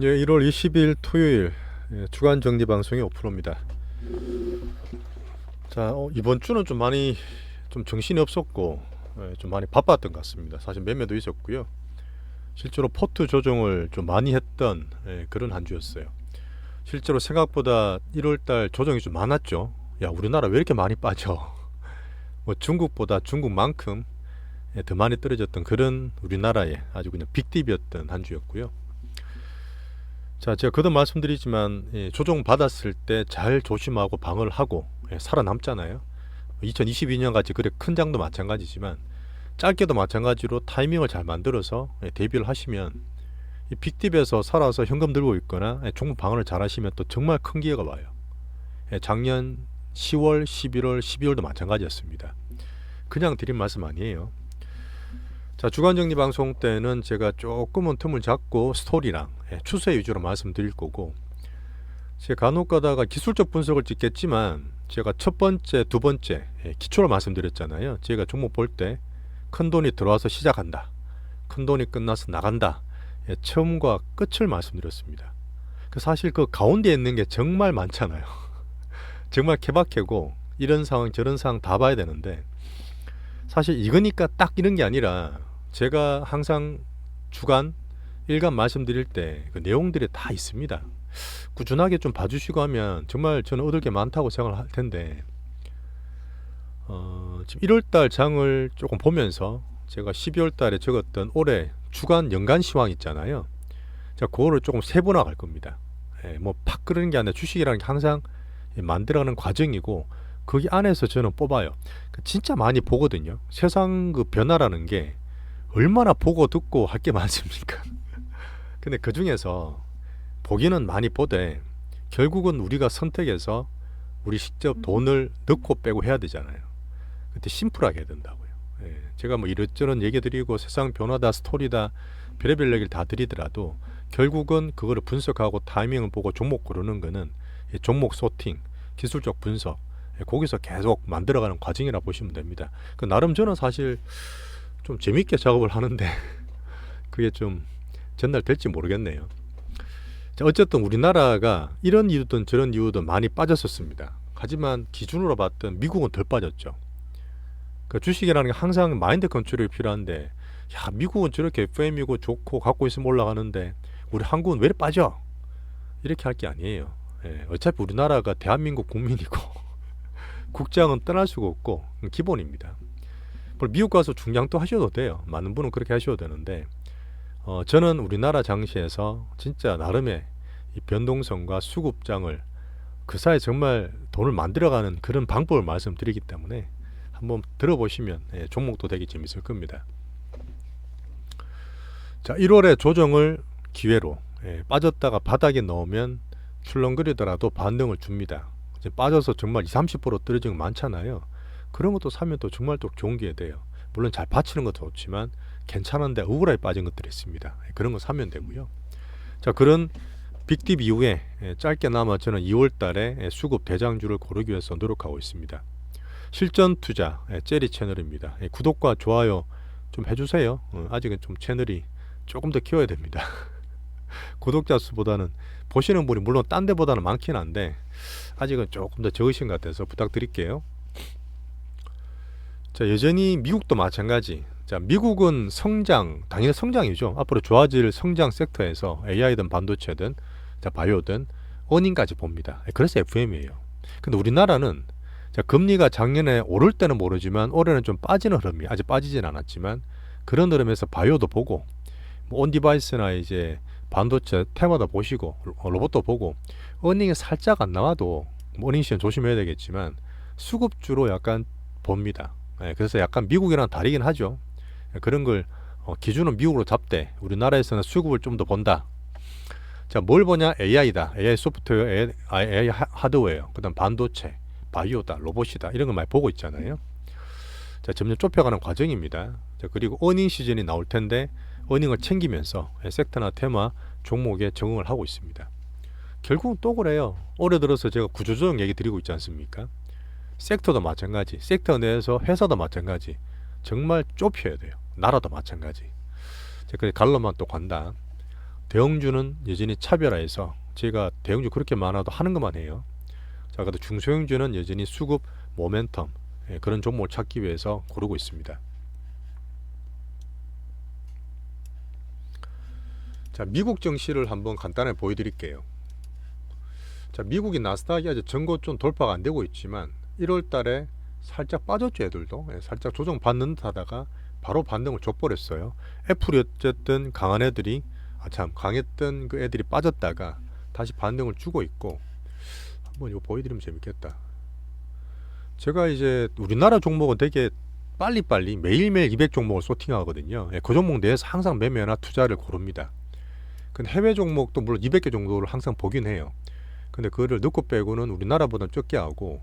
예, 1월 20일 토요일 주간 정리 방송이 오픈합니다. 자, 이번 주는 좀 많이 좀 정신이 없었고 좀 많이 바빴던 것 같습니다. 사실 매매도 있었고요. 실제로 포트 조정을 좀 많이 했던 그런 한 주였어요. 실제로 생각보다 1월달 조정이 좀 많았죠. 야, 우리나라 왜 이렇게 많이 빠져? 뭐 중국보다 중국만큼 더 많이 떨어졌던 그런 우리나라의 아주 그냥 빅딥이었던 한 주였고요. 자, 제가 거듭 말씀드리지만 조정 받았을 때 잘 조심하고 방어를 하고 살아남잖아요. 2022년 같이 그래 큰 장도 마찬가지지만 짧게도 마찬가지로 타이밍을 잘 만들어서 대비를 하시면 이 빅딥에서 살아서 현금 들고 있거나 종목 방어를 잘 하시면 또 정말 큰 기회가 와요. 작년 10월, 11월, 12월도 마찬가지였습니다. 그냥 드린 말씀 아니에요. 자, 주간정리 방송 때는 제가 조금은 틈을 잡고 스토리랑 추세 위주로 말씀드릴 거고, 제가 간혹 가다가 기술적 분석을 찍겠지만 제가 첫 번째, 두 번째 기초를 말씀드렸잖아요. 제가 종목 볼 때 큰 돈이 들어와서 시작한다, 큰 돈이 끝나서 나간다, 처음과 끝을 말씀드렸습니다. 사실 그 가운데 있는 게 정말 많잖아요. 정말 케바케고 이런 상황 저런 상황 다 봐야 되는데, 사실 이거니까 딱 이런 게 아니라 제가 항상 주간 일간 말씀드릴 때 그 내용들이 다 있습니다. 꾸준하게 좀 봐주시고 하면 정말 저는 얻을 게 많다고 생각을 할 텐데, 지금 1월달 장을 조금 보면서 제가 12월달에 적었던 올해 주간 연간 시황 있잖아요. 자, 그거를 조금 세분화 갈 겁니다. 뭐팍 그러는 게 아니라 주식이라는 게 항상 만들어가는 과정이고, 거기 안에서 저는 뽑아요. 진짜 많이 보거든요. 세상 그 변화라는 게 얼마나 보고 듣고 할 게 많습니까? 근데 그 중에서 보기는 많이 보되 결국은 우리가 선택해서 우리 직접 돈을 넣고 빼고 해야 되잖아요. 그때 심플하게 해야 된다고요. 제가 뭐 이것저것 얘기 드리고 세상 변화다 스토리다 별의별 얘기를 다 드리더라도 결국은 그거를 분석하고 타이밍을 보고 종목 고르는 거는 종목 소팅, 기술적 분석, 거기서 계속 만들어가는 과정이라 보시면 됩니다. 나름 저는 사실 좀 재밌게 작업을 하는데 그게 좀 전달 될지 모르겠네요. 자, 어쨌든 우리나라가 이런 이유든 저런 이유든 많이 빠졌었습니다. 하지만 기준으로 봤던 미국은 덜 빠졌죠. 주식이라는 게 항상 마인드 컨트롤이 필요한데, 야, 미국은 저렇게 FM이고 좋고 갖고 있으면 올라가는데 우리 한국은 왜 이렇게 빠져? 이렇게 할 게 아니에요. 어차피 우리나라가 대한민국 국민이고 국장은 떠날 수가 없고 기본입니다. 미국 가서 중량도 하셔도 돼요. 많은 분은 그렇게 하셔도 되는데, 저는 우리나라 장시에서 진짜 나름의 이 변동성과 수급장을 그 사이에 정말 돈을 만들어가는 그런 방법을 말씀드리기 때문에 한번 들어보시면 종목도 되게 재밌을 겁니다. 자, 1월에 조정을 기회로 빠졌다가 바닥에 넣으면 출렁거리더라도 반등을 줍니다. 이제 빠져서 정말 20-30% 떨어지는 거 많잖아요. 그런 것도 사면 또 정말 또 좋은 기회 돼요. 물론 잘 받치는 것도 좋지만 괜찮은데 억울하게 빠진 것들이 있습니다. 그런 거 사면 되고요. 자, 그런 빅딥 이후에 짧게나마 저는 2월 달에 수급 대장주를 고르기 위해서 노력하고 있습니다. 실전 투자 젤리 채널입니다. 구독과 좋아요 좀 해주세요. 아직은 좀 채널이 조금 더 키워야 됩니다. 구독자 수보다는 보시는 분이 물론 딴 데보다는 많긴 한데 아직은 조금 더 적으신 것 같아서 부탁드릴게요. 자, 여전히 미국도 마찬가지. 자, 미국은 성장, 당연히 성장이죠. 앞으로 좋아질 성장 섹터에서 AI든 반도체든 자, 바이오든 어닝까지 봅니다. 그래서 FM이에요. 근데 우리나라는 자, 금리가 작년에 오를 때는 모르지만 올해는 좀 빠지는 흐름이 아직 빠지진 않았지만 그런 흐름에서 바이오도 보고 뭐 온디바이스나 이제 반도체 테마도 보시고 로봇도 보고 어닝이 살짝 안 나와도 뭐 어닝 시즌 조심해야 되겠지만 수급주로 약간 봅니다. 그래서 약간 미국이랑 다르긴 하죠. 그런 걸 기준은 미국으로 잡되 우리나라에서는 수급을 좀 더 본다. 자, 뭘 보냐? AI다. AI 소프트웨어, AI 하드웨어, 그다음 반도체, 바이오다, 로봇이다. 이런 걸 많이 보고 있잖아요. 자, 점점 좁혀가는 과정입니다. 자, 그리고 어닝 시즌이 나올 텐데 어닝을 챙기면서 섹터나 테마 종목에 적응을 하고 있습니다. 결국은 또 그래요. 올해 들어서 제가 구조조정 얘기 드리고 있지 않습니까? 섹터도 마찬가지, 섹터 내에서 회사도 마찬가지, 정말 좁혀야 돼요. 나라도 마찬가지. 그래서 갈로만 또 간다. 대형주는 여전히 차별화해서 제가 대형주 그렇게 많아도 하는 것만 해요. 자, 그래도 중소형주는 여전히 수급 모멘텀 그런 종목을 찾기 위해서 고르고 있습니다. 자, 미국 증시를 한번 간단하게 보여드릴게요. 자, 미국이 나스닥이 아직 전고점 돌파가 안 되고 있지만 1월 달에 살짝 빠졌죠. 애들도 살짝 조정 받는 듯 하다가 바로 반등을 줘버렸어요. 애플이 어쨌든 강한 애들이 강했던 그 애들이 빠졌다가 다시 반등을 주고 있고, 한번 이거 보여드리면 재밌겠다. 제가 이제 우리나라 종목은 되게 빨리빨리 매일매일 200종목을 소팅하거든요. 그 종목 내에서 항상 매매나 투자를 고릅니다. 근데 해외 종목도 물론 200개 정도를 항상 보긴 해요. 근데 그거를 넣고 빼고는 우리나라보다 적게 하고,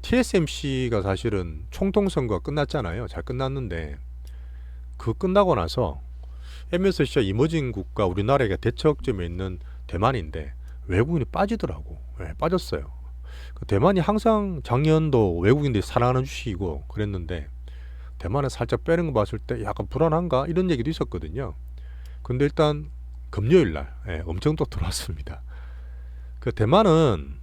TSMC가 사실은 총통선거가 끝났잖아요. 잘 끝났는데 그 끝나고 나서 MSCI 이머징 국가 우리나라가 대척점에 있는 대만인데 외국인이 빠지더라고. 빠졌어요. 대만이 항상 작년도 외국인들이 사랑하는 주식이고 그랬는데 대만은 살짝 빼는 거 봤을 때 약간 불안한가 이런 얘기도 있었거든요. 근데 일단 금요일날 엄청 또 들어왔습니다. 그 대만은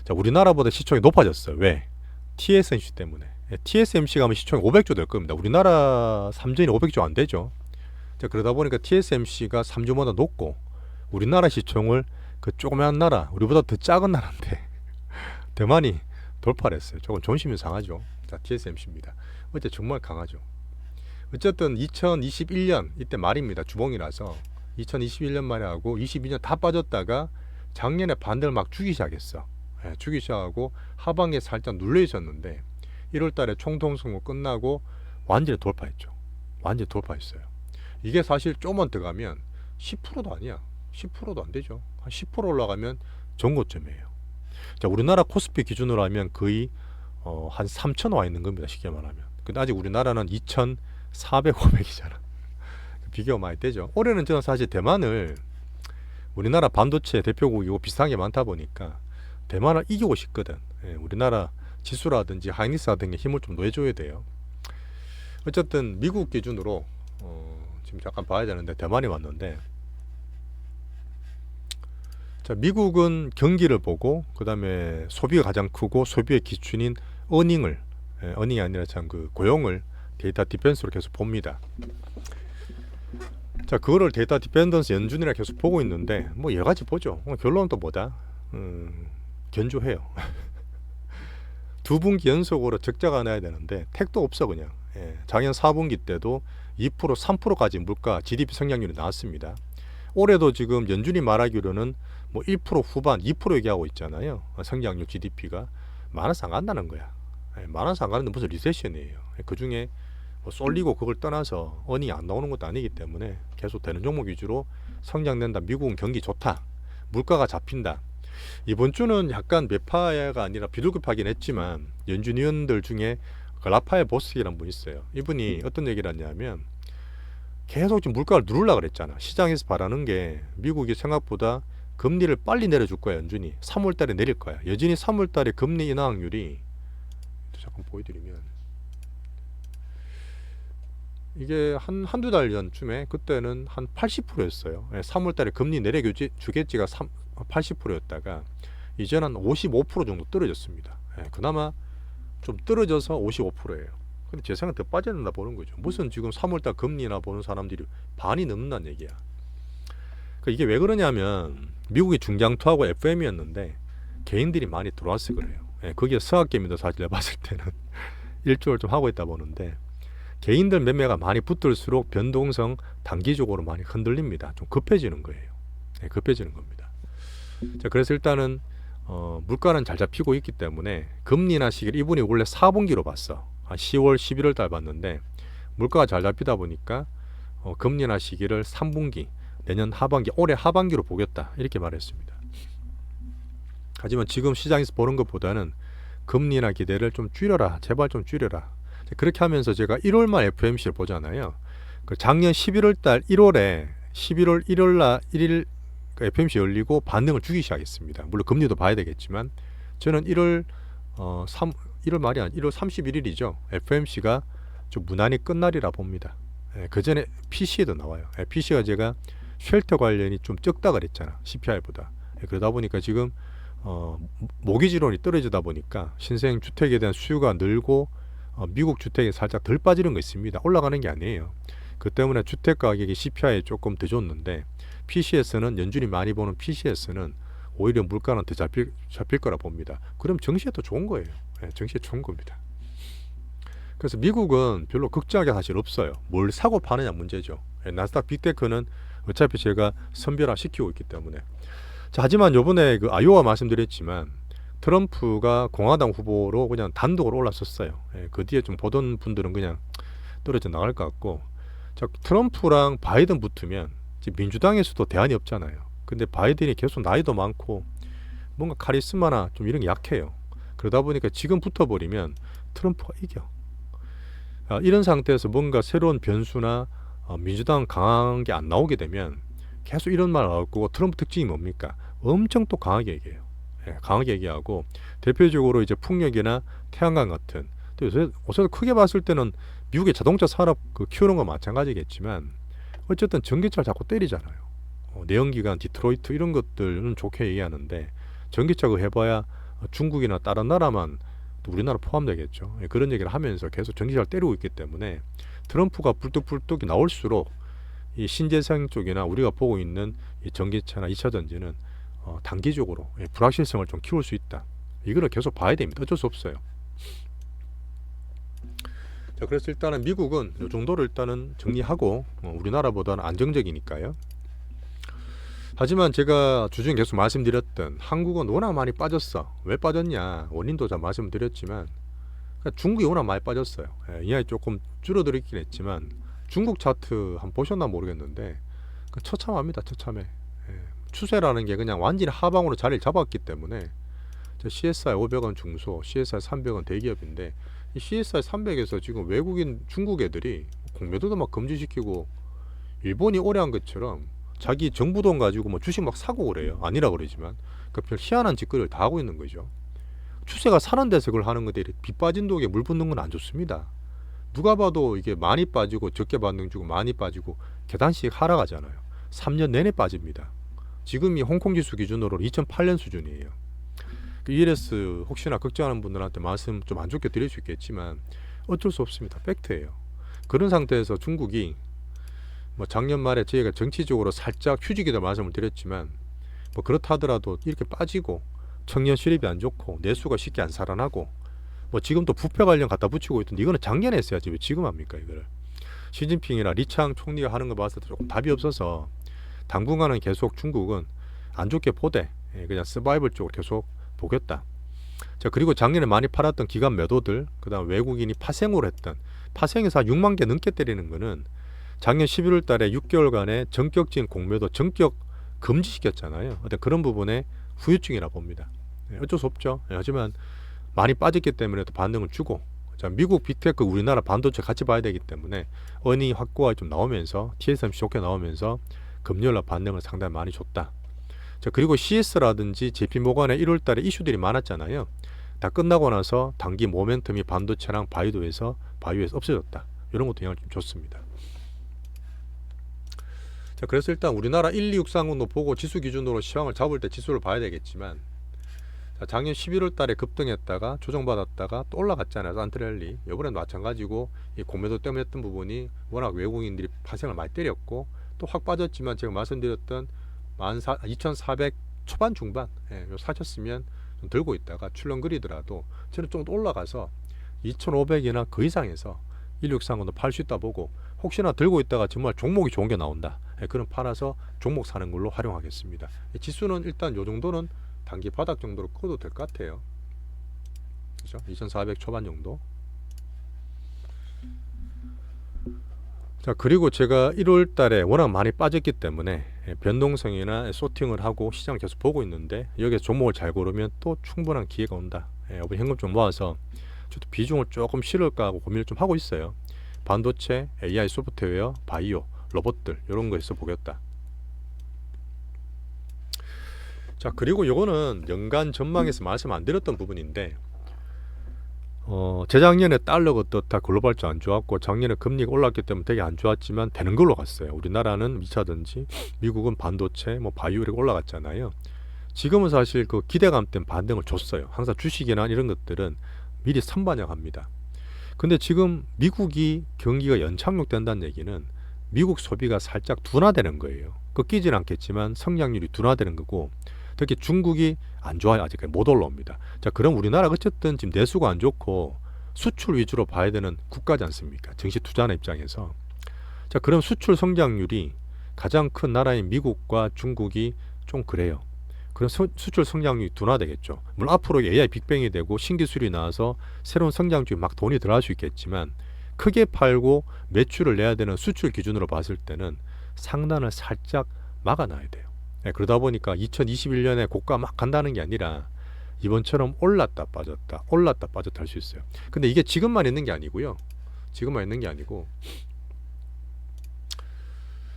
우리나라보다 시총이 높아졌어요. 왜? TSMC 때문에. TSMC가 하면 시총이 500조 될 겁니다. 우리나라 삼전이 500조 안 되죠. 자, 그러다 보니까 TSMC가 3조보다 높고 우리나라 시총을 그 조그마한 나라, 우리보다 더 작은 나라인데 대만이 돌파를 했어요. 조금 존심이 상하죠. 자, TSMC입니다. 어째 정말 강하죠. 어쨌든 2021년 이때 말입니다. 주봉이라서 2021년 말에 하고 22년 다 빠졌다가 작년에 반등을 막 주기 시작했어. 주기 시작하고 하반기에 살짝 눌려 있었는데 1월 달에 총통선거 끝나고 완전히 돌파했죠. 완전히 돌파했어요. 이게 사실 조금만 더 가면 10%도 아니야. 10%도 안 되죠. 한 10% 올라가면 전고점이에요. 자, 우리나라 코스피 기준으로 하면 거의 한 3,000 와 있는 겁니다. 쉽게 말하면. 근데 아직 우리나라는 2,400, 500이잖아. 비교가 많이 되죠. 올해는 저는 사실 대만을 우리나라 반도체 대표국이고 비슷한 게 많다 보니까 대만을 이기고 싶거든. 우리나라 지수라든지 하이닉스라든지 힘을 좀 내줘야 돼요. 어쨌든 미국 기준으로 지금 잠깐 봐야 되는데 대만이 왔는데, 자, 미국은 경기를 보고 그 다음에 소비가 가장 크고 소비의 기준인 어닝이 아니라 그 고용을 데이터 디펜스로 계속 봅니다. 자, 그거를 데이터 디펜던스 연준이라 계속 보고 있는데 뭐 여러 가지 보죠. 결론은 또 뭐다? 견조해요. 두 분기 연속으로 적자가 나야 되는데 택도 없어 그냥. 작년 4분기 때도 2% 3%까지 물가 GDP 성장률이 나왔습니다. 올해도 지금 연준이 말하기로는 뭐 1% 후반 2% 얘기하고 있잖아요. 성장률 GDP가 많아서 안 간다는 거야. 많아서 안 가는데 무슨 리세션이에요. 그 중에 뭐 쏠리고 그걸 떠나서 어닝이 안 나오는 것도 아니기 때문에 계속 되는 종목 위주로 성장된다. 미국은 경기 좋다. 물가가 잡힌다. 이번 주는 약간 매파가 아니라 비둘기파긴 했지만 연준 위원들 중에 라파엘 보스기라는 분이 있어요. 이분이 어떤 얘기를 하냐면 계속 지금 물가를 누르려고 그랬잖아. 시장에서 바라는 게 미국이 생각보다 금리를 빨리 내려줄 거야. 연준이 3월 달에 내릴 거야. 여전히 3월 달에 금리 인하 확률이 잠깐 보여드리면 이게 한두 달 전쯤에 그때는 한 80%였어요. 3월 달에 금리 내려주겠지가 80%였다가 이제는 한 55% 정도 떨어졌습니다. 그나마 좀 떨어져서 55%예요. 근데 제 생각에 더 빠져야 된다 보는 거죠. 무슨 지금 3월달 금리나 보는 사람들이 반이 넘는다는 얘기야. 그러니까 이게 왜 그러냐면 미국이 중장투하고 FM이었는데 개인들이 많이 들어와서 그래요. 거기에 서학개미도 사실 내가 봤을 때는 일조를 좀 하고 있다 보는데 개인들 매매가 많이 붙을수록 변동성 단기적으로 많이 흔들립니다. 좀 급해지는 거예요. 급해지는 겁니다. 자, 그래서 일단은 물가는 잘 잡히고 있기 때문에 금리나 시기를 이분이 원래 4분기로 봤어. 한 10월, 11월 달 봤는데 물가가 잘 잡히다 보니까 금리나 시기를 3분기, 내년 하반기, 올해 하반기로 보겠다 이렇게 말했습니다. 하지만 지금 시장에서 보는 것보다는 금리나 기대를 좀 줄여라. 제발 좀 줄여라. 그렇게 하면서 제가 1월 말 FMC를 보잖아요. 그 작년 11월 달 1월에 11월 1월 날 1일 FMC 열리고 반등을 주기 시작했습니다. 물론 금리도 봐야 되겠지만 저는 1월 말이 아니라 1월 31일이죠. FMC가 좀 무난히 끝날이라 봅니다. 그 전에 PC에도 나와요. PC가 제가 쉘터 관련이 좀 적다 그랬잖아. CPI보다. 그러다 보니까 지금 모기지론이 떨어지다 보니까 신생 주택에 대한 수요가 늘고 미국 주택이 살짝 덜 빠지는 거 있습니다. 올라가는 게 아니에요. 그 때문에 주택 가격이 CPI에 조금 더 줬는데 PCS는 연준이 많이 보는 PCS는 오히려 물가는 더 잡힐 거라 봅니다. 그럼 정시에 더 좋은 거예요. 정시에 좋은 겁니다. 그래서 미국은 별로 걱정할 게 사실 없어요. 뭘 사고 파느냐 문제죠. 나스닥 빅테크는 어차피 제가 선별화 시키고 있기 때문에. 자, 하지만 요번에 그 아이오와 말씀드렸지만 트럼프가 공화당 후보로 그냥 단독으로 올랐었어요. 그 뒤에 좀 보던 분들은 그냥 떨어져 나갈 것 같고, 자, 트럼프랑 바이든 붙으면 민주당에서도 대안이 없잖아요. 근데 바이든이 계속 나이도 많고 뭔가 카리스마나 좀 이런 게 약해요. 그러다 보니까 지금 붙어버리면 트럼프가 이겨. 이런 상태에서 뭔가 새로운 변수나 민주당 강한 게 안 나오게 되면 계속 이런 말 나올 거고, 트럼프 특징이 뭡니까? 엄청 또 강하게 얘기해요. 강하게 얘기하고, 대표적으로 이제 풍력이나 태양광 같은, 또 요새 크게 봤을 때는 미국의 자동차 산업 키우는 건 마찬가지겠지만 어쨌든 전기차를 자꾸 때리잖아요. 내연기관, 디트로이트 이런 것들은 좋게 얘기하는데 전기차 그 해봐야 중국이나 다른 나라만 또 우리나라 포함되겠죠. 그런 얘기를 하면서 계속 전기차를 때리고 있기 때문에 트럼프가 불뚝불뚝이 나올수록 이 신재생 쪽이나 우리가 보고 있는 이 전기차나 2차 전지는 단기적으로 불확실성을 좀 키울 수 있다. 이거를 계속 봐야 됩니다. 어쩔 수 없어요. 자, 그래서 일단은 미국은 이 정도로 일단은 정리하고 우리나라보다는 안정적이니까요. 하지만 제가 주중에 계속 말씀드렸던 한국은 워낙 많이 빠졌어. 왜 빠졌냐? 원인도 잘 말씀드렸지만 중국이 워낙 많이 빠졌어요. 이하에 조금 줄어들긴 했지만 중국 차트 한번 보셨나 모르겠는데 처참합니다. 처참해. 추세라는 게 그냥 완전히 하방으로 자리를 잡았기 때문에 CSI 500원 중소, CSI 300원 대기업인데 이 CSI 300에서 지금 외국인 중국 애들이 공매도도 막 금지시키고 일본이 오래 한 것처럼 자기 정부 돈 가지고 뭐 주식 막 사고 그래요. 아니라 그러지만 별 희한한 짓거리를 다 하고 있는 거죠. 추세가 사는 데서 그걸 하는 건데 빗 빠진 독에 물 붓는 건 안 좋습니다. 누가 봐도 이게 많이 빠지고 적게 반등 주고 많이 빠지고 계단씩 하락하잖아요. 3년 내내 빠집니다. 지금이 홍콩 지수 기준으로 2008년 수준이에요. ELS 혹시나 걱정하는 분들한테 말씀 좀 안 좋게 드릴 수 있겠지만 어쩔 수 없습니다. 팩트예요. 그런 상태에서 중국이 뭐 작년 말에 저희가 정치적으로 살짝 휴지기도 말씀을 드렸지만 뭐 그렇다 하더라도 이렇게 빠지고 청년 실업이 안 좋고 내수가 쉽게 안 살아나고 뭐 지금 또 부패 관련 갖다 붙이고 있던데 이거는 작년에 했어야지 왜 지금 합니까 이거를. 시진핑이나 리창 총리가 하는 거 봤을 때 조금 답이 없어서 당분간은 계속 중국은 안 좋게 보되 그냥 서바이벌 쪽으로 계속 보겠다. 자, 그리고 작년에 많이 팔았던 기관 매도들, 그 다음 외국인이 파생으로 했던 파생에서 한 6만 개 넘게 때리는 거는 작년 11월 달에 6개월간의 전격적인 공매도 전격 금지시켰잖아요. 어떤 그런 부분에 후유증이라 봅니다. 어쩔 수 없죠. 하지만 많이 빠졌기 때문에 또 반등을 주고, 자, 미국 빅테크 우리나라 반도체 같이 봐야 되기 때문에 어닝 확고하게 좀 나오면서 TSMC 좋게 나오면서 금요일날 반등을 상당히 많이 줬다. 자, 그리고 CS라든지 JP모건의 1월 달에 이슈들이 많았잖아요. 다 끝나고 나서 단기 모멘텀이 반도체랑 바이오에서 없어졌다. 이런 것도 영향을 좀 줬습니다. 자, 그래서 일단 우리나라 1, 2, 6, 3군도 보고 지수 기준으로 시황을 잡을 때 지수를 봐야 되겠지만, 자, 작년 11월 달에 급등했다가 조정받았다가 또 올라갔잖아요. 산트랠리. 이번에도 마찬가지고 이 공매도 때문에 했던 부분이 워낙 외국인들이 파생을 많이 때렸고 또 확 빠졌지만 제가 말씀드렸던 2400 초반 중반 사셨으면 좀 들고 있다가 출렁거리더라도 저는 좀 더 올라가서 2500이나 그 이상에서 1630도 팔 수 있다 보고, 혹시나 들고 있다가 정말 종목이 좋은 게 나온다, 그럼 팔아서 종목 사는 걸로 활용하겠습니다. 지수는 일단 요 정도는 단기 바닥 정도로 꺼도 될 것 같아요. 그렇죠? 2400 초반 정도. 자, 그리고 제가 1월 달에 워낙 많이 빠졌기 때문에 변동성이나 소팅을 하고 시장을 계속 보고 있는데, 여기서 종목을 잘 고르면 또 충분한 기회가 온다. 이번 현금 좀 모아서 저도 비중을 조금 실을까 하고 고민을 좀 하고 있어요. 반도체, AI 소프트웨어, 바이오, 로봇들 이런 거에서 보겠다. 자, 그리고 요거는 연간 전망에서 말씀 안 드렸던 부분인데, 재작년에 달러가 어떻다 글로벌도 안 좋았고 작년에 금리가 올랐기 때문에 되게 안 좋았지만 되는 걸로 갔어요. 우리나라는 미차든지 미국은 반도체, 뭐 바이오 이렇게 올라갔잖아요. 지금은 사실 그 기대감 때문에 반등을 줬어요. 항상 주식이나 이런 것들은 미리 선반영합니다. 근데 지금 미국이 경기가 연착륙된다는 얘기는 미국 소비가 살짝 둔화되는 거예요. 꺾이진 않겠지만 성장률이 둔화되는 거고, 특히 중국이 안 좋아요. 아직까지 못 올라옵니다. 자, 그럼 우리나라가 어쨌든 지금 내수가 안 좋고 수출 위주로 봐야 되는 국가지 않습니까? 증시 투자하는 입장에서. 자, 그럼 수출 성장률이 가장 큰 나라인 미국과 중국이 좀 그래요. 그럼 수출 성장률이 둔화되겠죠. 물론 앞으로 AI 빅뱅이 되고 신기술이 나와서 새로운 성장주에 막 돈이 들어갈 수 있겠지만, 크게 팔고 매출을 내야 되는 수출 기준으로 봤을 때는 상단을 살짝 막아놔야 돼요. 그러다 보니까 2021년에 고가 막 간다는 게 아니라 이번처럼 올랐다 빠졌다 올랐다 빠졌다 할 수 있어요. 근데 이게 지금만 있는 게 아니고요. 지금만 있는 게 아니고,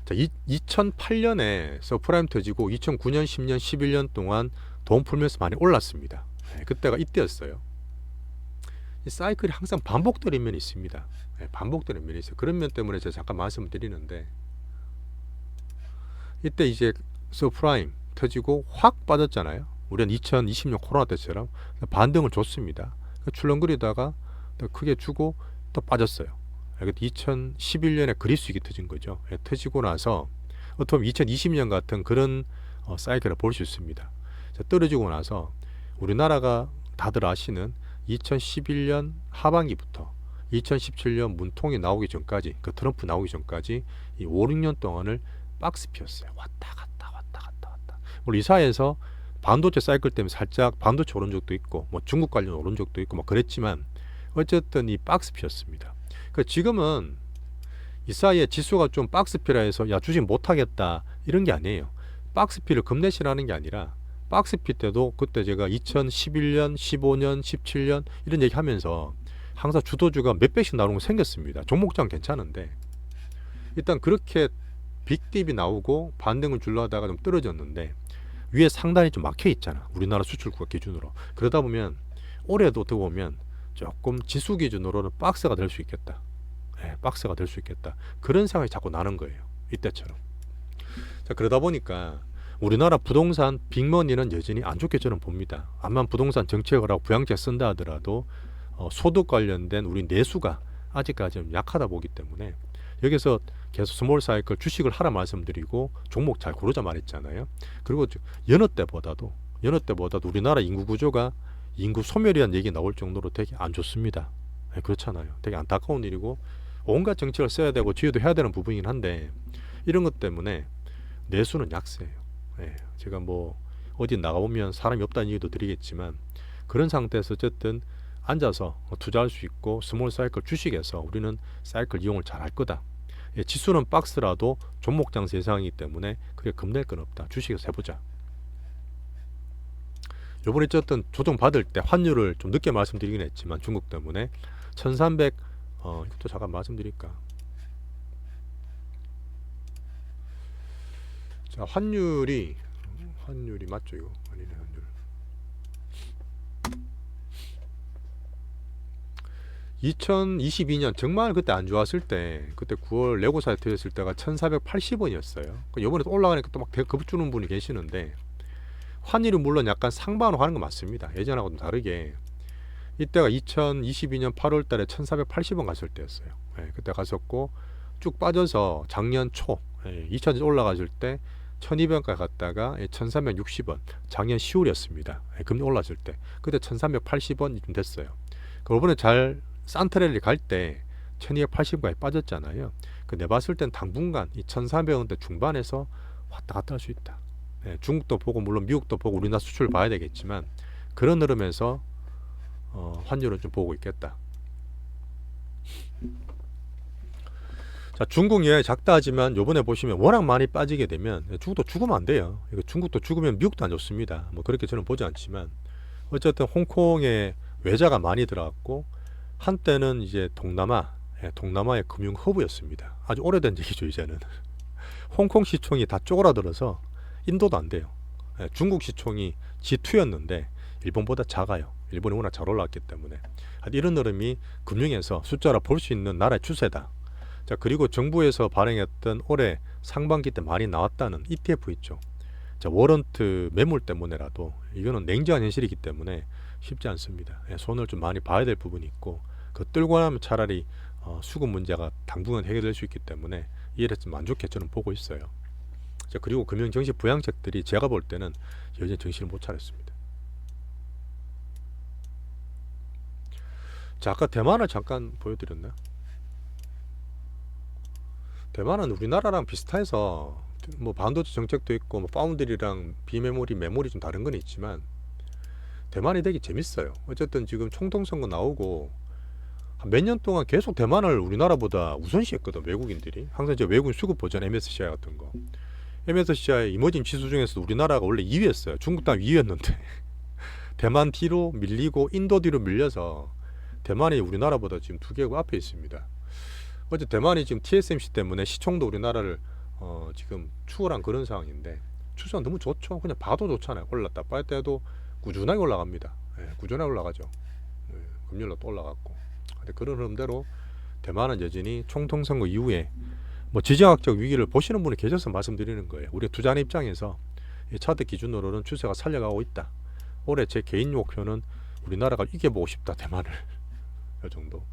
자, 2008년에 서프라임 터지고 2009년, 10년, 11년 동안 돈 풀면서 많이 올랐습니다. 그때가 이때였어요. 이 사이클이 항상 반복되는 면이 있습니다. 반복되는 면이 있어요. 그런 면 때문에 제가 잠깐 말씀을 드리는데, 이때 이제 서프라임 터지고 확 빠졌잖아요. 우리는 2020년 코로나 때처럼 반등을 줬습니다. 출렁거리다가 또 크게 주고 또 빠졌어요. 2011년에 그리스 위기 터진 거죠. 터지고 나서 어떻게 보면 2020년 같은 그런 사이클을 볼 수 있습니다. 떨어지고 나서 우리나라가 다들 아시는 2011년 하반기부터 2017년 문통이 나오기 전까지, 그 트럼프 나오기 전까지 이 5, 6년 동안을 박스 피웠어요. 왔다 갔다 왔다 갔다 왔다. 물론 이 사이에서 반도체 사이클 때문에 살짝 반도체 오른 적도 있고, 뭐 중국 관련 오른 적도 있고 뭐 그랬지만, 어쨌든 이 박스 피웠습니다. 지금은 이 사이에 지수가 좀 박스 피라 해서 야 주식 못하겠다 이런 게 아니에요. 박스 피를 급내시라는 게 아니라, 박스 피 때도 그때 제가 2011년, 15년, 17년 이런 얘기 하면서 항상 주도주가 몇 배씩 나오는 거 생겼습니다. 종목장 괜찮은데 일단 그렇게 빅딥이 나오고 반등을 주려다가 좀 떨어졌는데 위에 상단이 좀 막혀 있잖아. 우리나라 수출국가 기준으로. 그러다 보면 올해도 어떻게 보면 조금 지수 기준으로는 박스가 될 수 있겠다. 박스가 될 수 있겠다. 그런 생각이 자꾸 나는 거예요. 이때처럼. 자, 그러다 보니까 우리나라 부동산 빅머니는 여전히 안 좋게 저는 봅니다. 암만 부동산 정책을 하고 부양책 쓴다 하더라도 소득 관련된 우리 내수가 아직까지 좀 약하다 보기 때문에 여기서 계속 스몰 사이클 주식을 하라 말씀드리고 종목 잘 고르자 말했잖아요. 그리고 여느 때보다도 우리나라 인구 구조가 인구 소멸이라는 얘기 나올 정도로 되게 안 좋습니다. 그렇잖아요. 되게 안타까운 일이고 온갖 정책을 써야 되고 지휘도 해야 되는 부분이긴 한데, 이런 것 때문에 내수는 약세예요. 제가 뭐 어디 나가보면 사람이 없다는 얘기도 드리겠지만, 그런 상태에서 어쨌든 앉아서 투자할 수 있고 스몰 사이클 주식에서 우리는 사이클 이용을 잘 할 거다. 지수는 박스라도 종목장 세상이기 때문에 그게 겁낼 건 없다. 주식에서 해보자. 요번에 어쨌든 조정 받을 때 환율을 좀 늦게 말씀드리긴 했지만 중국 때문에 1300 이것도 잠깐 말씀드릴까. 자, 환율이 맞죠 이거? 아니네, 환율. 2022년 정말 그때 안 좋았을 때, 그때 9월 레고사에 터졌을 때가 1480원이었어요. 요번에 또 올라가니까 또 막 겁주는 분이 계시는데, 환율은 물론 약간 상방으로 하는 거 맞습니다. 예전하고 좀 다르게. 이때가 2022년 8월 달에 1480원 갔을 때였어요. 그때 갔었고 쭉 빠져서 작년 초 2000원 올라갔을 때 1200원까지 갔다가 1360원 작년 10월이었습니다. 금리 올랐을 때 그때 1380원이 좀 됐어요. 이번에 잘 산트랠리 갈 때 1280원까지 빠졌잖아요. 내가 봤을 땐 당분간 이 1300원대 중반에서 왔다 갔다 할 수 있다. 중국도 보고 물론 미국도 보고 우리나라 수출 봐야 되겠지만, 그런 흐름에서 환율은 좀 보고 있겠다. 자, 중국 여행이 작다 하지만 요번에 보시면 워낙 많이 빠지게 되면 중국도 죽으면 안 돼요. 이거 중국도 죽으면 미국도 안 좋습니다. 뭐 그렇게 저는 보지 않지만, 어쨌든 홍콩에 외자가 많이 들어갔고 한때는 이제 동남아의 금융 허브였습니다. 아주 오래된 얘기죠. 이제는 홍콩 시총이 다 쪼그라들어서 인도도 안 돼요. 중국 시총이 G2였는데 일본보다 작아요. 일본이 워낙 잘 올라왔기 때문에. 이런 흐름이 금융에서 숫자로 볼 수 있는 나라의 추세다. 자, 그리고 정부에서 발행했던 올해 상반기 때 많이 나왔다는 ETF 있죠. 자, 워런트 매물 때문에라도 이거는 냉정한 현실이기 때문에 쉽지 않습니다. 예, 손을 좀 많이 봐야 될 부분이 있고, 그 끌고 나면 차라리 수급 문제가 당분간 해결될 수 있기 때문에 이에 좀 만족해 저는 보고 있어요. 자, 그리고 금융 정시 부양책들이 제가 볼 때는 여전히 정신을 못 차렸습니다. 자, 아까 대만을 잠깐 보여드렸나요? 대만은 우리나라랑 비슷해서 뭐 반도체 정책도 있고 뭐 파운드리랑 비메모리 메모리 좀 다른 건 있지만 대만이 되게 재밌어요. 어쨌든 지금 총통선거 나오고 몇 년 동안 계속 대만을 우리나라보다 우선시했거든. 외국인들이 항상 이제 외국인 수급 보전 MSCI 같은 거, MSCI 이머징 지수 중에서도 우리나라가 원래 2위였어요. 중국 다음 2위였는데 대만 뒤로 밀리고 인도 뒤로 밀려서 대만이 우리나라보다 지금 2개국 앞에 있습니다. 어제 대만이 지금 TSMC 때문에 시총도 우리나라를 지금 추월한 그런 상황인데, 추세가 너무 좋죠. 그냥 봐도 좋잖아요. 올랐다 빠졌다 해도 꾸준하게 올라갑니다. 예, 꾸준하게 올라가죠. 예, 금요일로 또 올라갔고. 근데 그런 흐름대로 대만은 여전히 총통선거 이후에 뭐 지정학적 위기를 보시는 분이 계셔서 말씀드리는 거예요. 우리 투자하는 입장에서 이 차트 기준으로는 추세가 살려가고 있다. 올해 제 개인 목표는 우리나라가 이겨보고 싶다, 대만을. 이 정도.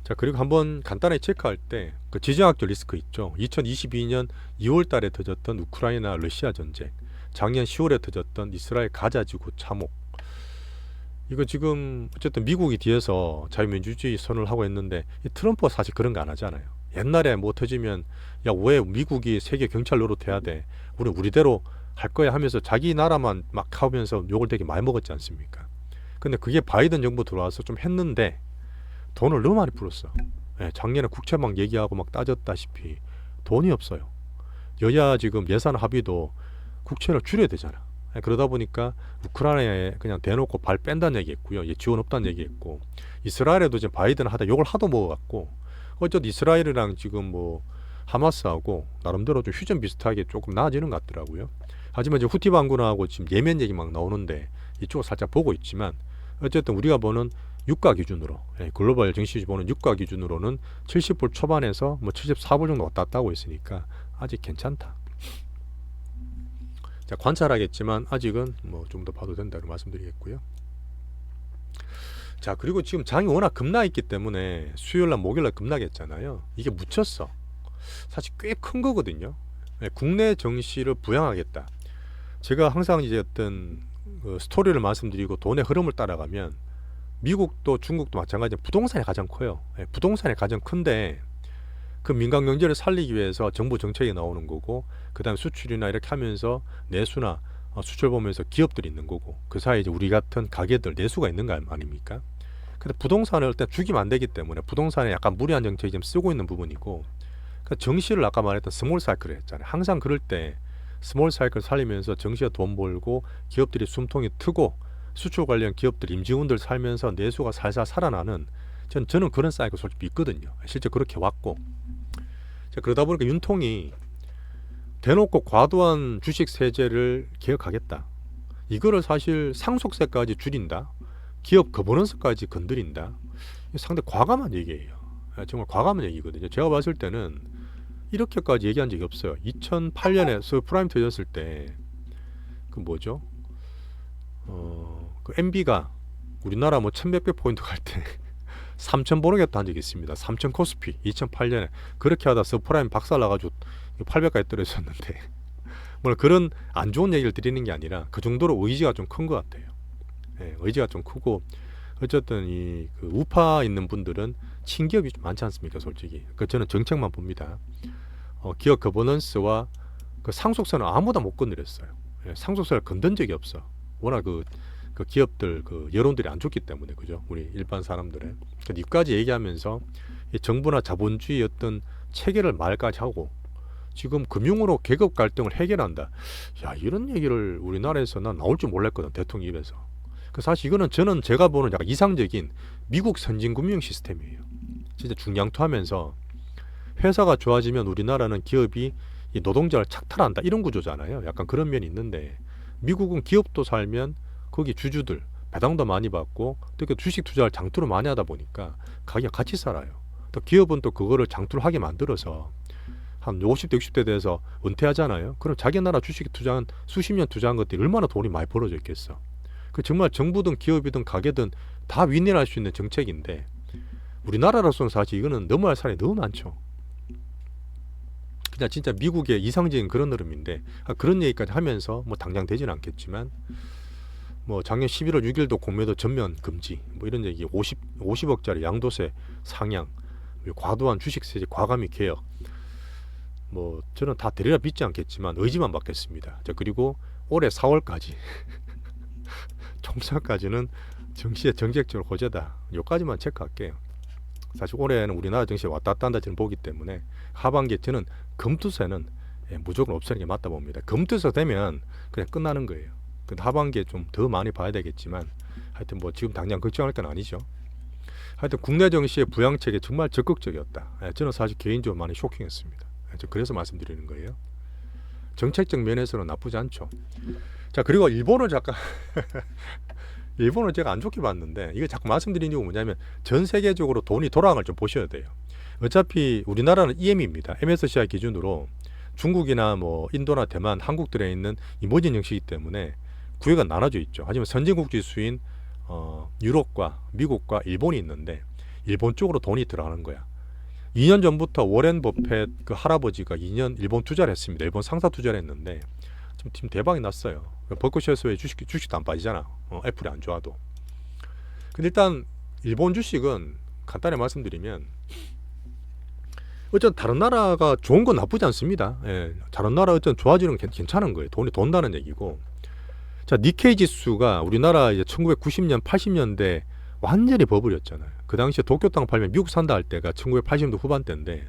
자, 그리고 한번 간단하게 체크할 때 그 지정학적 리스크 있죠. 2022년 2월 달에 터졌던 우크라이나 러시아 전쟁, 작년 10월에 터졌던 이스라엘 가자지구 참혹. 이거 지금 어쨌든 미국이 뒤에서 자유민주주의 선언을 하고 있는데, 이 트럼프가 사실 그런 거 안 하잖아요. 옛날에 뭐 터지면 야, 왜 미국이 세계 경찰 노릇해야 돼, 우리 우리대로 할 거야 하면서 자기 나라만 막 하면서 욕을 되게 많이 먹었지 않습니까? 근데 그게 바이든 정부 들어와서 좀 했는데 돈을 너무 많이 풀었어. 예, 작년에 국채 막 얘기하고 막 따졌다시피 돈이 없어요. 여야 지금 예산 합의도 국채를 줄여야 되잖아. 예, 그러다 보니까 우크라이나에 그냥 대놓고 발 뺀다는 얘기했고요. 지원 없다는 얘기했고, 이스라엘에도 지금 바이든 하다 욕을 하도 먹어갖고, 어쨌든 이스라엘이랑 지금 뭐 하마스하고 나름대로 좀 휴전 비슷하게 조금 나아지는 것 같더라고요. 하지만 이제 후티 반군하고 지금 예멘 얘기 막 나오는데 이쪽을 살짝 보고 있지만, 어쨌든 우리가 보는 유가 기준으로, 글로벌 증시 보는 유가 기준으로는 70불 초반에서 뭐 74불 정도 왔다 갔다 하고 있으니까 아직 괜찮다. 자, 관찰하겠지만 아직은 뭐 좀 더 봐도 된다고 말씀드리겠고요. 자, 그리고 지금 장이 워낙 급락했기 때문에 수요일날 목요일날 급락했잖아요. 이게 묻혔어. 사실 꽤 큰 거거든요. 국내 정시를 부양하겠다. 제가 항상 이제 어떤 스토리를 말씀드리고 돈의 흐름을 따라가면 미국도 중국도 마찬가지로 부동산이 가장 커요. 부동산이 가장 큰데 그 민간 경제를 살리기 위해서 정부 정책이 나오는 거고, 그 다음에 수출이나 이렇게 하면서 내수나 수출 보면서 기업들이 있는 거고, 그 사이에 이제 우리 같은 가게들 내수가 있는 거 아닙니까? 근데 부동산을 일단 죽이면 안 되기 때문에 부동산에 약간 무리한 정책이 좀 쓰고 있는 부분이고, 그러니까 정시를 아까 말했던 스몰 사이클을 했잖아요. 항상 그럴 때 스몰 사이클 살리면서 정시가 돈 벌고 기업들이 숨통이 트고 수출 관련 기업들 임직원들 살면서 내수가 살살 살아나는, 저는 그런 사이클 솔직히 믿거든요. 실제 그렇게 왔고. 자, 그러다 보니까 윤통이 대놓고 과도한 주식 세제를 개혁하겠다. 이거를 사실 상속세까지 줄인다. 기업 거버넌스까지 건드린다. 상당히 과감한 얘기예요. 정말 과감한 얘기거든요. 제가 봤을 때는 이렇게까지 얘기한 적이 없어요. 2008년에 서프라임 터졌을 때 그 뭐죠? 그 MB가 우리나라 뭐 1100배 포인트 갈 때 3,000 보너겠다 한 적이 있습니다. 3,000 코스피 2008년에 그렇게 하다 서프라임 박살나가지고 800까지 떨어졌는데 물론 그런 안 좋은 얘기를 드리는 게 아니라 그 정도로 의지가 좀 큰 것 같아요. 예, 의지가 좀 크고, 어쨌든 이 그 우파 있는 분들은 친기업이 좀 많지 않습니까, 솔직히. 그 저는 정책만 봅니다. 기업 거버넌스와 그 상속세는 아무도 못 건드렸어요. 예, 상속세를 건든 적이 없어. 워낙 그 기업들 그 여론들이 안 좋기 때문에, 그죠? 우리 일반 사람들의. 이까지 얘기하면서 이 정부나 자본주의 어떤 체계를 말까지 하고 지금 금융으로 계급 갈등을 해결한다. 야, 이런 얘기를 우리나라에서 난 나올 줄 몰랐거든, 대통령 입에서. 사실 이거는 저는 제가 보는 약간 이상적인 미국 선진 금융 시스템이에요. 진짜 중량투하면서 회사가 좋아지면 우리나라는 기업이 이 노동자를 착탈한다, 이런 구조잖아요. 약간 그런 면이 있는데, 미국은 기업도 살면 거기 주주들 배당도 많이 받고 또 주식 투자를 장투를 많이 하다 보니까 가게가 같이 살아요. 또 기업은 또 그거를 장투를 하게 만들어서 한 50대 60대 돼서 은퇴하잖아요. 그럼 자기 나라 주식 투자한 수십 년 투자한 것들이 얼마나 돈이 많이 벌어져 있겠어. 그 정말 정부든 기업이든 가게든 다 윈윈할 수 있는 정책인데 우리나라로서는 사실 이거는 넘어야 할 사람이 너무 많죠. 그냥 진짜 미국의 이상적인 그런 흐름인데 그런 얘기까지 하면서 뭐 당장 되지는 않겠지만 뭐 작년 11월 6일도 공매도 전면 금지 뭐 이런 얘기 50억짜리 양도세 상향 과도한 주식세제 과감히 개혁 뭐 저는 다 되리라 믿지 않겠지만 의지만 받겠습니다. 자, 그리고 올해 4월까지 총선까지는 정시의 정책적으로 호재다. 요까지만 체크할게요. 사실 올해는 우리나라 정시에 왔다 갔다 한다 저는 보기 때문에 하반기에 저는 금투세는 무조건 없애는 게 맞다 봅니다. 금투세 되면 그냥 끝나는 거예요. 근데 하반기에 좀 더 많이 봐야 되겠지만 하여튼 뭐 지금 당장 걱정할 건 아니죠. 하여튼 국내 정시의 부양책이 정말 적극적이었다. 저는 사실 개인적으로 많이 쇼킹했습니다. 그래서 말씀드리는 거예요. 정책적 면에서는 나쁘지 않죠. 자, 그리고 일본을 잠깐 일본을 제가 안 좋게 봤는데 이거 자꾸 말씀드리는 이유가 뭐냐면 전 세계적으로 돈이 돌아간 걸 좀 보셔야 돼요. 어차피 우리나라는 EM입니다. MSCI 기준으로 중국이나 뭐 인도나 대만, 한국 들에 있는 이모진 형식이기 때문에 구역은 나눠져 있죠. 하지만 선진국 지수인 유럽과 미국과 일본이 있는데 일본 쪽으로 돈이 들어가는 거야. 2년 전부터 워렌 버핏 그 할아버지가 2년 일본 투자를 했습니다. 일본 상사 투자를 했는데 지금 대박이 났어요. 버크셔스의 주식도 안 빠지잖아. 애플이 안 좋아도. 근데 일단 일본 주식은 간단히 말씀드리면 어쨌든 다른 나라가 좋은 건 나쁘지 않습니다. 예, 다른 나라 어쨌든 좋아지는 건 괜찮은 거예요. 돈이 돈다는 얘기고. 자, 니케이 지수가 우리나라 이제 1990년, 80년대 완전히 버블이었잖아요. 그 당시에 도쿄 땅 팔면 미국 산다 할 때가 1980년대 후반대인데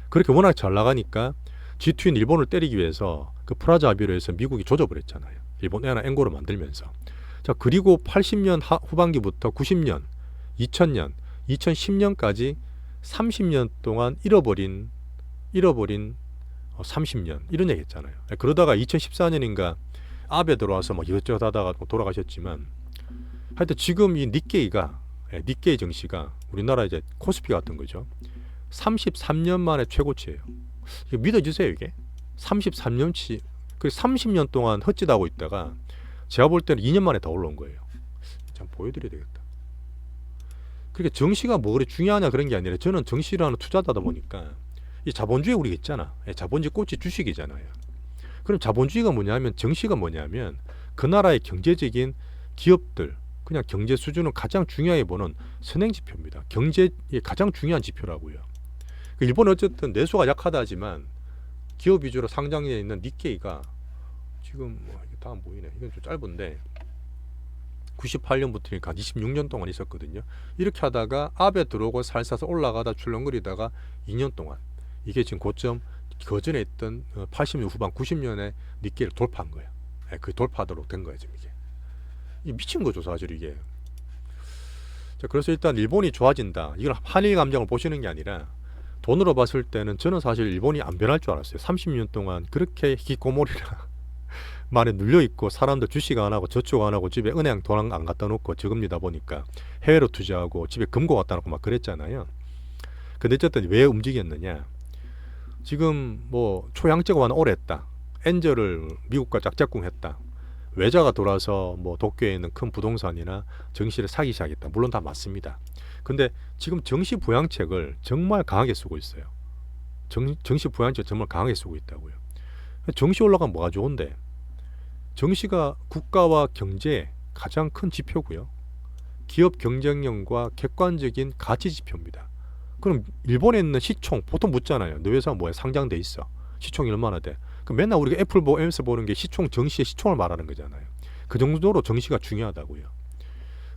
그렇게 워낙 잘 나가니까 G2인 일본을 때리기 위해서 그 프라자 합의로 해서 미국이 조접을 했잖아요. 일본 엔화 엔고를 만들면서. 자, 그리고 80년 후반기부터 90년, 2000년, 2010년까지 30년 동안 잃어버린 30년 이런 얘기 했잖아요. 그러다가 2014년인가 아베 들어와서 뭐 이것저것 하다가 돌아가셨지만 하여튼 지금 이 니케이 정시가 우리나라 이제 코스피 같은 거죠. 33년 만에 최고치예요. 이거 믿어지세요 이게? 33년치 그 30년 동안 헛짓하고 있다가 제가 볼 때는 2년 만에 다 올라온 거예요. 참 보여드려야 되겠다. 그러니까 정시가 뭐 그래 중요하냐 그런 게 아니라 저는 정시라는 투자자다 보니까 이 자본주의 우리가 있잖아. 자본주의 꽃이 주식이잖아요. 그럼 자본주의가 뭐냐면 정시가 뭐냐면 그 나라의 경제적인 기업들 그냥 경제 수준을 가장 중요하게 보는 선행 지표입니다. 경제의 가장 중요한 지표라고요. 일본은 어쨌든 내수가 약하다 하지만 기업 위주로 상장되어 있는 니케이가 지금 다 안 보이네. 이건 좀 짧은데 98년부터니까 한 26년 동안 있었거든요. 이렇게 하다가 아베 들어오고 살살 올라가다 출렁거리다가 2년 동안 이게 지금 고점 그전에 있던 80년 후반 90년에 니케이를 돌파한 거야. 그 돌파하도록 된 거야 지금 이게 미친 거죠 사실 이게. 자, 그래서 일단 일본이 좋아진다. 이걸 한일 감정을 보시는 게 아니라 돈으로 봤을 때는 저는 사실 일본이 안 변할 줄 알았어요. 30년 동안 그렇게 히키코모리라 말에 눌려있고 사람들 주식 안 하고 저축 안 하고 집에 은행 돈 안 갖다 놓고 저금리다 보니까 해외로 투자하고 집에 금고 갖다 놓고 막 그랬잖아요. 근데 어쨌든 왜 움직였느냐. 지금 뭐 초양적 완화 오래 했다. 엔저를 미국과 짝짝꿍했다. 외자가 돌아서 뭐 도쿄에 있는 큰 부동산이나 정시를 사기 시작했다. 물론 다 맞습니다. 근데 지금 정시 부양책을 정말 강하게 쓰고 있어요. 정시 부양책 정말 강하게 쓰고 있다고요. 정시 올라가면 뭐가 좋은데? 정시가 국가와 경제의 가장 큰 지표고요. 기업 경쟁력과 객관적인 가치 지표입니다. 그럼 일본에 있는 시총 보통 묻잖아요. 너 회사 뭐에 상장돼 있어? 시총이 얼마나 돼? 그럼 맨날 우리가 애플 MS 보는 게 시총 정시의 시총을 말하는 거잖아요. 그 정도로 정시가 중요하다고요.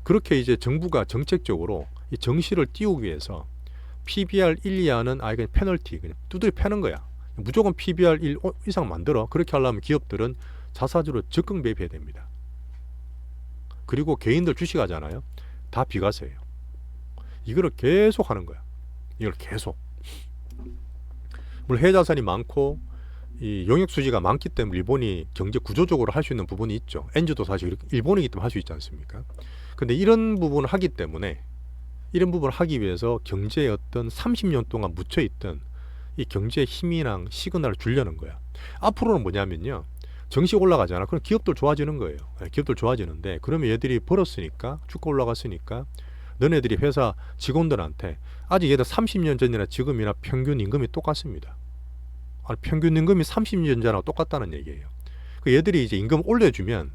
그렇게 이제 정부가 정책적으로 이 정시를 띄우기 위해서 PBR 1 이하는 그냥 페널티 그냥 두드려 패는 거야. 무조건 PBR 1 이상 만들어. 그렇게 하려면 기업들은 자사주로 적극 매입해야 됩니다. 그리고 개인들 주식하잖아요. 다 비과세예요. 이거를 계속 하는 거야. 이걸 계속. 물론 해외 자산이 많고 이 용역 수지가 많기 때문에 일본이 경제 구조적으로 할 수 있는 부분이 있죠. 엔주도 사실 일본이기 때문에 할 수 있지 않습니까? 근데 이런 부분을 하기 때문에 이런 부분을 하기 위해서 경제에 어떤 30년 동안 묻혀있던 이 경제의 힘이랑 시그널을 주려는 거야. 앞으로는 뭐냐면요. 정시 올라가잖아. 그럼 기업들 좋아지는 거예요. 기업들 좋아지는데 그러면 얘들이 벌었으니까 주가 올라갔으니까 너네들이 회사 직원들한테 아직 얘들 30년 전이나 지금이나 평균 임금이 똑같습니다. 아니, 평균 임금이 30년 전하고 똑같다는 얘기예요. 그 얘들이 이제 임금을 올려주면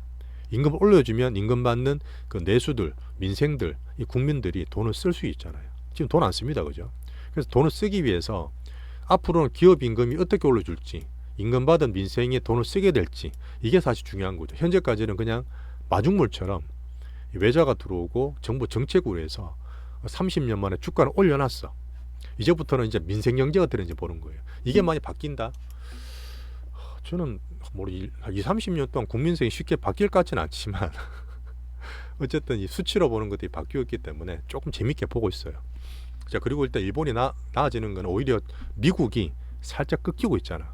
임금 받는 그 내수들, 민생들, 이 국민들이 돈을 쓸 수 있잖아요. 지금 돈 안 씁니다, 그죠? 그래서 돈을 쓰기 위해서 앞으로는 기업 임금이 어떻게 올려줄지, 임금 받은 민생이 돈을 쓰게 될지 이게 사실 중요한 거죠. 현재까지는 그냥 마중물처럼 외자가 들어오고 정부 정책으로 해서 30년 만에 주가를 올려놨어. 이제부터는 이제 민생 경제가 되는지 보는 거예요. 이게 많이 바뀐다. 저는 뭐 2, 30년 동안 국민성이 쉽게 바뀔 것 같지는 않지만 어쨌든 이 수치로 보는 것들이 바뀌었기 때문에 조금 재밌게 보고 있어요. 자, 그리고 일단 일본이 나아지는 건 오히려 미국이 살짝 꺾이고 있잖아.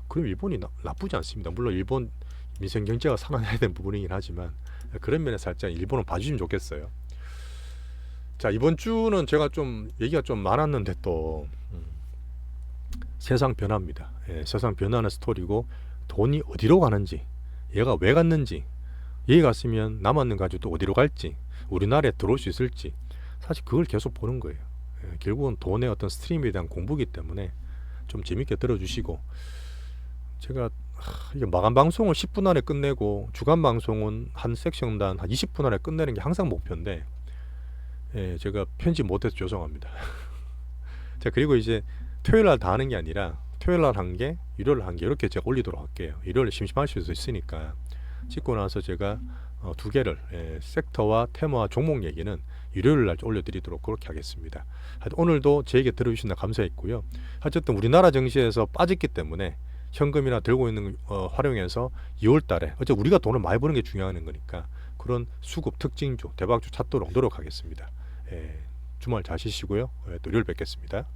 그럼 일본이 나쁘지 않습니다. 물론 일본 민생 경제가 살아나야 되는 부분이긴 하지만 그런 면에 살짝 일본은 봐주시면 좋겠어요. 자, 이번 주는 제가 좀 얘기가 좀 많았는데 또 세상 변화입니다. 세상 변화하는 스토리고 돈이 어디로 가는지, 얘가 왜 갔는지, 얘가 갔으면 남았는 가지고 또 어디로 갈지, 우리나라에 들어올 수 있을지 사실 그걸 계속 보는 거예요. 결국은 돈의 어떤 스트림에 대한 공부기 때문에 좀 재밌게 들어주시고, 제가 이게 마감 방송을 10분 안에 끝내고 주간 방송은 한 섹션당 한 20분 안에 끝내는 게 항상 목표인데 제가 편집 못해서 죄송합니다. 자, 그리고 이제 토요일 날 다 하는 게 아니라 토요일 날 한 개, 일요일 한 개 이렇게 제가 올리도록 할게요. 일요일에 심심할 수도 있으니까 찍고 나서 제가 두 개를 섹터와 테마와 종목 얘기는 일요일 날 올려드리도록 그렇게 하겠습니다. 오늘도 제 얘기 들어주신다 감사했고요. 어쨌든 우리나라 증시에서 빠졌기 때문에 현금이나 들고 있는 활용해서 2월 달에 어째 우리가 돈을 많이 버는 게 중요한 거니까 그런 수급 특징주 대박주 찾도록 노력하겠습니다. 주말 잘 쉬시고요. 또 일요일 뵙겠습니다.